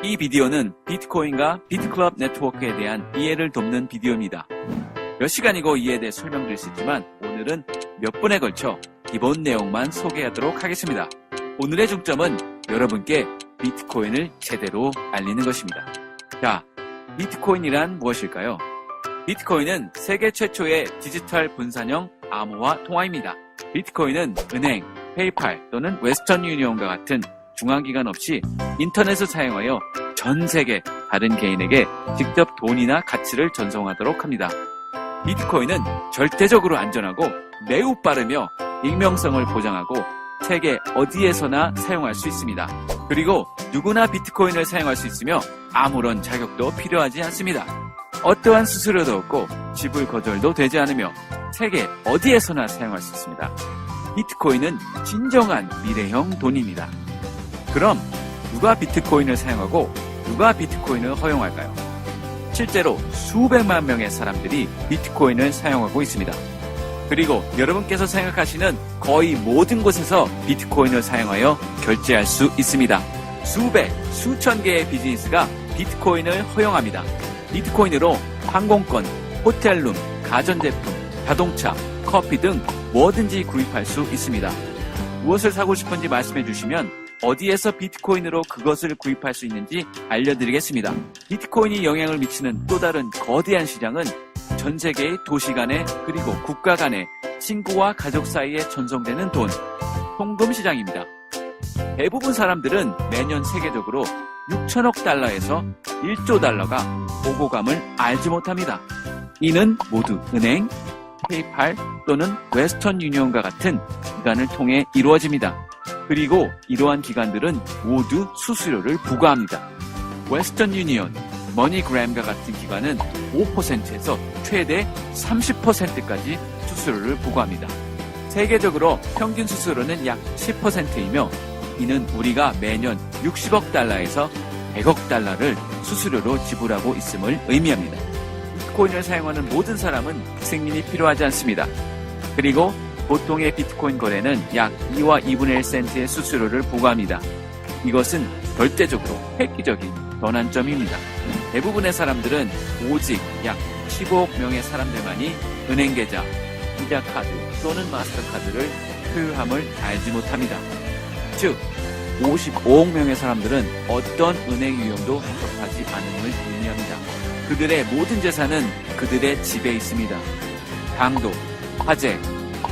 이 비디오는 비트코인과 비트클럽 네트워크에 대한 이해를 돕는 비디오입니다. 몇 시간이고 이에 대해 설명드릴 수 있지만 오늘은 몇 분에 걸쳐 기본 내용만 소개하도록 하겠습니다. 오늘의 중점은 여러분께 비트코인을 제대로 알리는 것입니다. 자, 비트코인이란 무엇일까요? 비트코인은 세계 최초의 디지털 분산형 암호화 통화입니다. 비트코인은 은행, 페이팔 또는 웨스턴 유니온과 같은 중앙기관 없이 인터넷을 사용하여 전 세계 다른 개인에게 직접 돈이나 가치를 전송하도록 합니다. 비트코인은 절대적으로 안전하고 매우 빠르며 익명성을 보장하고 세계 어디에서나 사용할 수 있습니다. 그리고 누구나 비트코인을 사용할 수 있으며 아무런 자격도 필요하지 않습니다. 어떠한 수수료도 없고 지불 거절도 되지 않으며 세계 어디에서나 사용할 수 있습니다. 비트코인은 진정한 미래형 돈입니다. 그럼 누가 비트코인을 사용하고 누가 비트코인을 허용할까요? 실제로 수백만 명의 사람들이 비트코인을 사용하고 있습니다. 그리고 여러분께서 생각하시는 거의 모든 곳에서 비트코인을 사용하여 결제할 수 있습니다. 수백, 수천 개의 비즈니스가 비트코인을 허용합니다. 비트코인으로 항공권, 호텔룸, 가전제품, 자동차, 커피 등 뭐든지 구입할 수 있습니다. 무엇을 사고 싶은지 말씀해 주시면 어디에서 비트코인으로 그것을 구입할 수 있는지 알려드리겠습니다. 비트코인이 영향을 미치는 또 다른 거대한 시장은 전 세계의 도시 간에 그리고 국가 간에 친구와 가족 사이에 전송되는 돈, 송금 시장입니다. 대부분 사람들은 매년 세계적으로 6천억 달러에서 1조 달러가 오고 감을 알지 못합니다. 이는 모두 은행, 페이팔 또는 웨스턴 유니온과 같은 기관을 통해 이루어집니다. 그리고 이러한 기관들은 모두 수수료를 부과합니다. 웨스턴 유니온, 머니그램과 같은 기관은 5%에서 최대 30%까지 수수료를 부과합니다. 세계적으로 평균 수수료는 약 10%이며 이는 우리가 매년 60억 달러에서 100억 달러를 수수료로 지불하고 있음을 의미합니다. 비트코인을 사용하는 모든 사람은 승인이 필요하지 않습니다. 그리고 보통의 비트코인 거래는 약 2와 2분의 1센트의 수수료를 부과합니다. 이것은 절대적으로 획기적인 전환점입니다. 대부분의 사람들은 오직 약 15억 명의 사람들만이 은행 계좌, 비자 카드 또는 마스터카드를 소유함을 알지 못합니다. 즉, 55억 명의 사람들은 어떤 은행 유용도 접하지 않음을 의미합니다. 그들의 모든 재산은 그들의 집에 있습니다. 강도, 화재,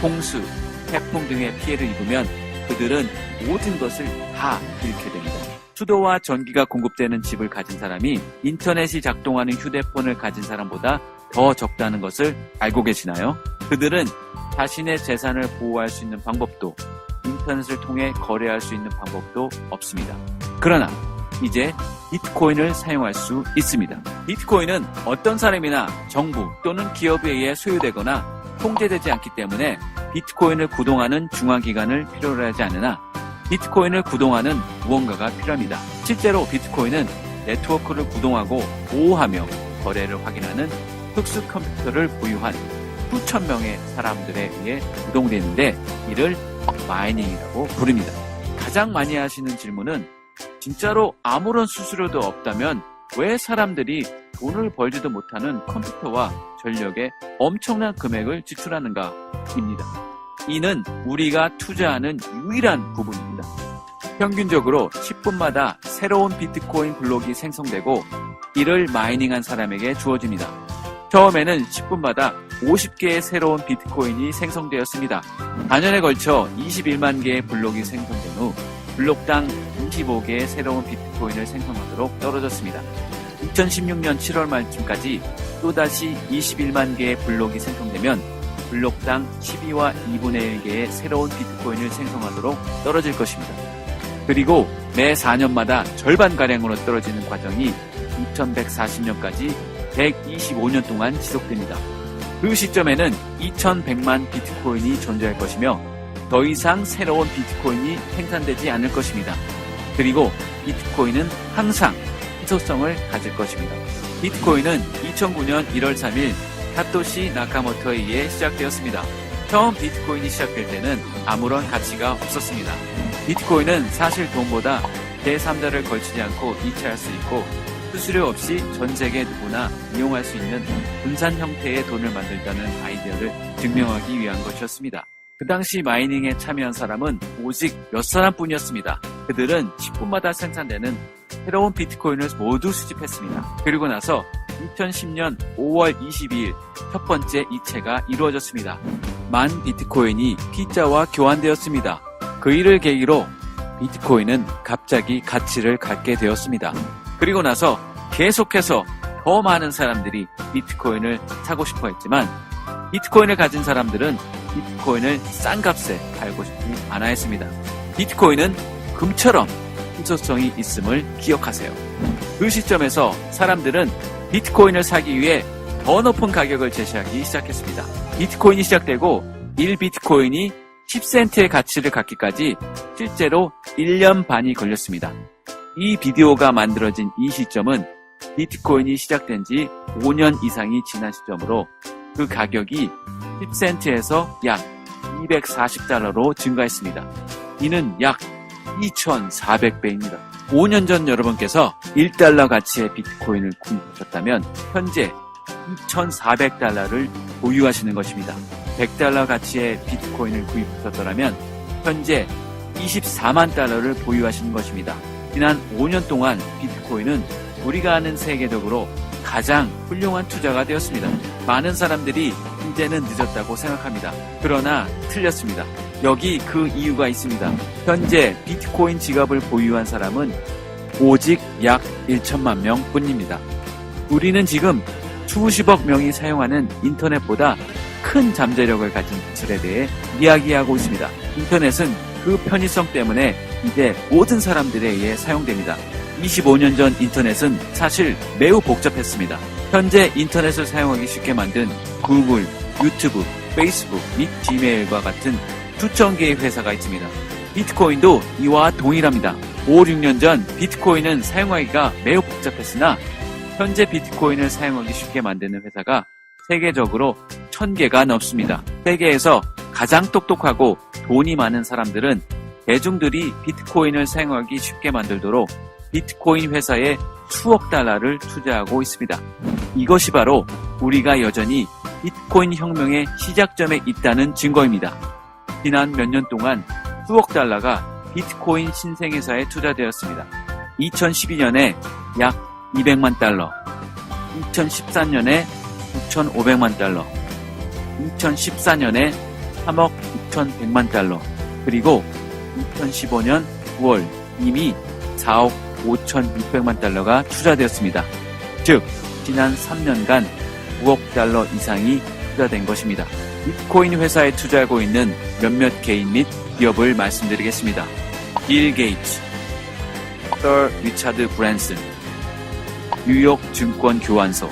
홍수, 태풍 등의 피해를 입으면 그들은 모든 것을 다 잃게 됩니다. 수도와 전기가 공급되는 집을 가진 사람이 인터넷이 작동하는 휴대폰을 가진 사람보다 더 적다는 것을 알고 계시나요? 그들은 자신의 재산을 보호할 수 있는 방법도 인터넷을 통해 거래할 수 있는 방법도 없습니다. 그러나 이제 비트코인을 사용할 수 있습니다. 비트코인은 어떤 사람이나 정부 또는 기업에 의해 소유되거나 통제되지 않기 때문에 비트코인을 구동하는 중앙기관을 필요로 하지 않으나 비트코인을 구동하는 무언가가 필요합니다. 실제로 비트코인은 네트워크를 구동하고 보호하며 거래를 확인하는 특수 컴퓨터를 보유한 수천 명의 사람들에 의해 구동되는데 이를 마이닝이라고 부릅니다. 가장 많이 하시는 질문은 진짜로 아무런 수수료도 없다면 왜 사람들이 돈을 벌지도 못하는 컴퓨터와 전력에 엄청난 금액을 지출하는가? 입니다. 이는 우리가 투자하는 유일한 부분입니다. 평균적으로 10분마다 새로운 비트코인 블록이 생성되고 이를 마이닝한 사람에게 주어집니다. 처음에는 10분마다 50개의 새로운 비트코인이 생성되었습니다. 4년에 걸쳐 21만 개의 블록이 생성된 후 블록당 25개의 새로운 비트코인을 생성하도록 떨어졌습니다. 2016년 7월 말쯤까지 또다시 21만 개의 블록이 생성되면 블록당 12와 2분의 1개의 새로운 비트코인을 생성하도록 떨어질 것입니다. 그리고 매 4년마다 절반가량으로 떨어지는 과정이 2140년까지 125년 동안 지속됩니다. 그 시점에는 2100만 비트코인이 존재할 것이며 더 이상 새로운 비트코인이 생산되지 않을 것입니다. 그리고 비트코인은 항상 희소성을 가질 것입니다. 비트코인은 2009년 1월 3일 사토시 나카모토에 의해 시작되었습니다. 처음 비트코인이 시작될 때는 아무런 가치가 없었습니다. 비트코인은 사실 돈보다 제3자를 걸치지 않고 이체할 수 있고 수수료 없이 전 세계 누구나 이용할 수 있는 분산 형태의 돈을 만들자는 아이디어를 증명하기 위한 것이었습니다. 그 당시 마이닝에 참여한 사람은 오직 몇 사람뿐이었습니다. 그들은 10분마다 생산되는 새로운 비트코인을 모두 수집했습니다. 그리고 나서 2010년 5월 22일 첫 번째 이체가 이루어졌습니다. 10,000 비트코인이 피자와 교환되었습니다. 그 일을 계기로 비트코인은 갑자기 가치를 갖게 되었습니다. 그리고 나서 계속해서 더 많은 사람들이 비트코인을 사고 싶어 했지만 비트코인을 가진 사람들은 비트코인을 싼 값에 팔고 싶지 않아 했습니다. 비트코인은 금처럼 희소성이 있음을 기억하세요. 그 시점에서 사람들은 비트코인을 사기 위해 더 높은 가격을 제시하기 시작했습니다. 비트코인이 시작되고 1비트코인이 10센트의 가치를 갖기까지 실제로 1년 반이 걸렸습니다. 이 비디오가 만들어진 이 시점은 비트코인이 시작된 지 5년 이상이 지난 시점으로 그 가격이 10센트에서 약 240달러로 증가했습니다. 이는 약 2,400배입니다. 5년 전 여러분께서 1달러 가치의 비트코인을 구입하셨다면 현재 2,400달러를 보유하시는 것입니다. 100달러 가치의 비트코인을 구입하셨더라면 현재 24만 달러를 보유하시는 것입니다. 지난 5년 동안 비트코인은 우리가 아는 세계적으로 가장 훌륭한 투자가 되었습니다. 많은 사람들이 이제는 늦었다고 생각합니다. 그러나 틀렸습니다. 여기 그 이유가 있습니다. 현재 비트코인 지갑을 보유한 사람은 오직 약 1천만 명 뿐입니다. 우리는 지금 수십억 명이 사용하는 인터넷보다 큰 잠재력을 가진 기술에 대해 이야기하고 있습니다. 인터넷은 그 편의성 때문에 이제 모든 사람들에 의해 사용됩니다. 25년 전 인터넷은 사실 매우 복잡했습니다. 현재 인터넷을 사용하기 쉽게 만든 구글, 유튜브, 페이스북 및 지메일과 같은 수천 개의 회사가 있습니다. 비트코인도 이와 동일합니다. 5, 6년 전 비트코인은 사용하기가 매우 복잡했으나 현재 비트코인을 사용하기 쉽게 만드는 회사가 세계적으로 1000개가 넘습니다. 세계에서 가장 똑똑하고 돈이 많은 사람들은 대중들이 비트코인을 사용하기 쉽게 만들도록 비트코인 회사에 수억 달러를 투자하고 있습니다. 이것이 바로 우리가 여전히 비트코인 혁명의 시작점에 있다는 증거입니다. 지난 몇 년 동안 수억 달러가 비트코인 신생회사에 투자되었습니다. 2012년에 약 200만 달러, 2013년에 9,500만 달러, 2014년에 3억 6,100만 달러, 그리고 2015년 9월 이미 4억 5,600만 달러가 투자되었습니다. 즉, 지난 3년간 9억 달러 이상이 투자된 것입니다. 비트코인 회사에 투자하고 있는 몇몇 개인 및 기업을 말씀드리겠습니다. 빌 게이츠, 서 리차드 브랜슨, 뉴욕 증권 교환소,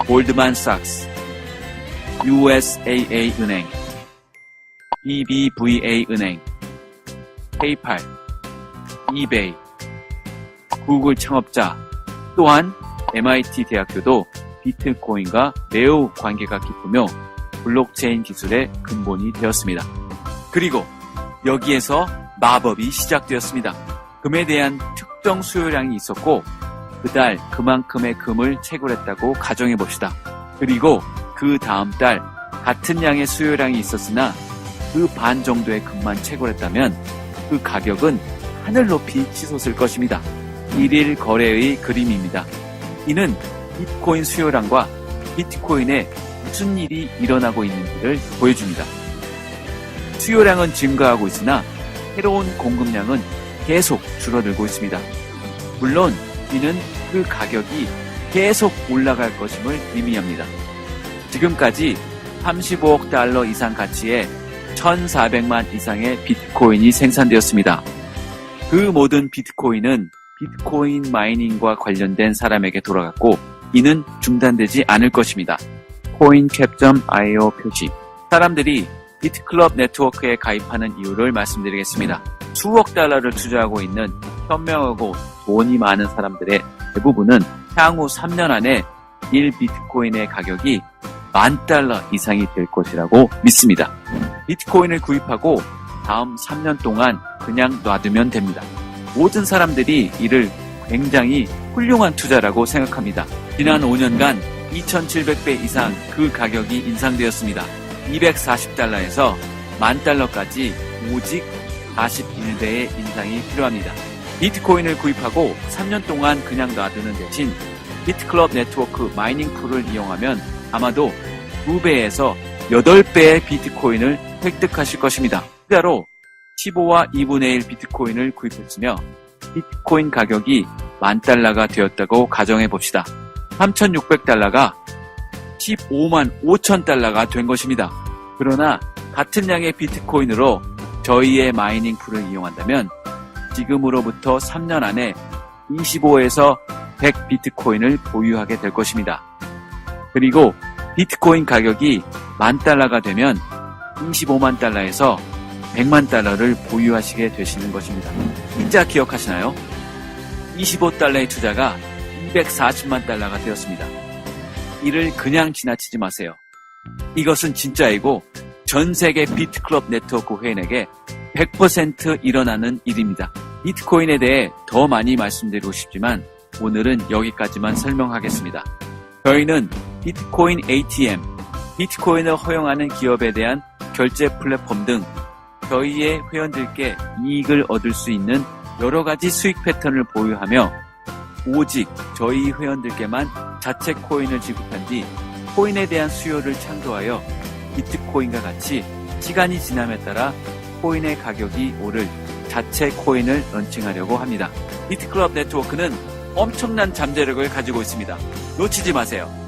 골드만삭스, USAA 은행, BBVA 은행, 페이팔, 이베이, 구글 창업자, 또한 MIT 대학교도 비트코인과 매우 관계가 깊으며 블록체인 기술의 근본이 되었습니다. 그리고 여기에서 마법이 시작되었습니다. 금에 대한 특정 수요량이 있었고 그달 그만큼의 금을 채굴했다고 가정해봅시다. 그리고 그 다음 달 같은 양의 수요량이 있었으나 그 반 정도의 금만 채굴했다면 그 가격은 하늘 높이 치솟을 것입니다. 1일 거래의 그림입니다. 이는 비트코인 수요량과 비트코인에 무슨 일이 일어나고 있는지를 보여줍니다. 수요량은 증가하고 있으나 새로운 공급량은 계속 줄어들고 있습니다. 물론 이는 그 가격이 계속 올라갈 것임을 의미합니다. 지금까지 35억 달러 이상 가치의 1,400만 이상의 비트코인이 생산되었습니다. 그 모든 비트코인은 비트코인 마이닝과 관련된 사람에게 돌아갔고 이는 중단되지 않을 것입니다. coincap.io 표시. 사람들이 비트클럽 네트워크에 가입하는 이유를 말씀드리겠습니다. 수억 달러를 투자하고 있는 현명하고 돈이 많은 사람들의 대부분은 향후 3년 안에 1비트코인의 가격이 10,000달러 이상이 될 것이라고 믿습니다. 비트코인을 구입하고 다음 3년 동안 그냥 놔두면 됩니다. 모든 사람들이 이를 굉장히 훌륭한 투자라고 생각합니다. 지난 5년간 2,700배 이상 그 가격이 인상되었습니다. 240달러에서 10,000달러까지 오직 41배의 인상이 필요합니다. 비트코인을 구입하고 3년 동안 그냥 놔두는 대신 비트클럽 네트워크 마이닝 풀을 이용하면 아마도 2배에서 8배의 비트코인을 획득하실 것입니다. 투자로 15와 2분의 1 비트코인을 구입했으며 비트코인 가격이 10,000달러가 되었다고 가정해 봅시다. 3,600달러가 15만 5천 달러가 된 것입니다. 그러나 같은 양의 비트코인으로 저희의 마이닝 풀을 이용한다면 지금으로부터 3년 안에 25에서 100 비트코인을 보유하게 될 것입니다. 그리고 비트코인 가격이 10,000달러가 되면 25만 달러에서 100만 달러를 보유하시게 되시는 것입니다. 진짜 기억하시나요? 25달러의 투자가 240만 달러가 되었습니다. 이를 그냥 지나치지 마세요. 이것은 진짜이고 전 세계 비트클럽 네트워크 회원에게 100% 일어나는 일입니다. 비트코인에 대해 더 많이 말씀드리고 싶지만 오늘은 여기까지만 설명하겠습니다. 저희는 비트코인 ATM, 비트코인을 허용하는 기업에 대한 결제 플랫폼 등 저희의 회원들께 이익을 얻을 수 있는 여러 가지 수익 패턴을 보유하며 오직 저희 회원들께만 자체 코인을 지급한 뒤 코인에 대한 수요를 창조하여 비트코인과 같이 시간이 지남에 따라 코인의 가격이 오를 자체 코인을 런칭하려고 합니다. 비트클럽 네트워크는 엄청난 잠재력을 가지고 있습니다. 놓치지 마세요.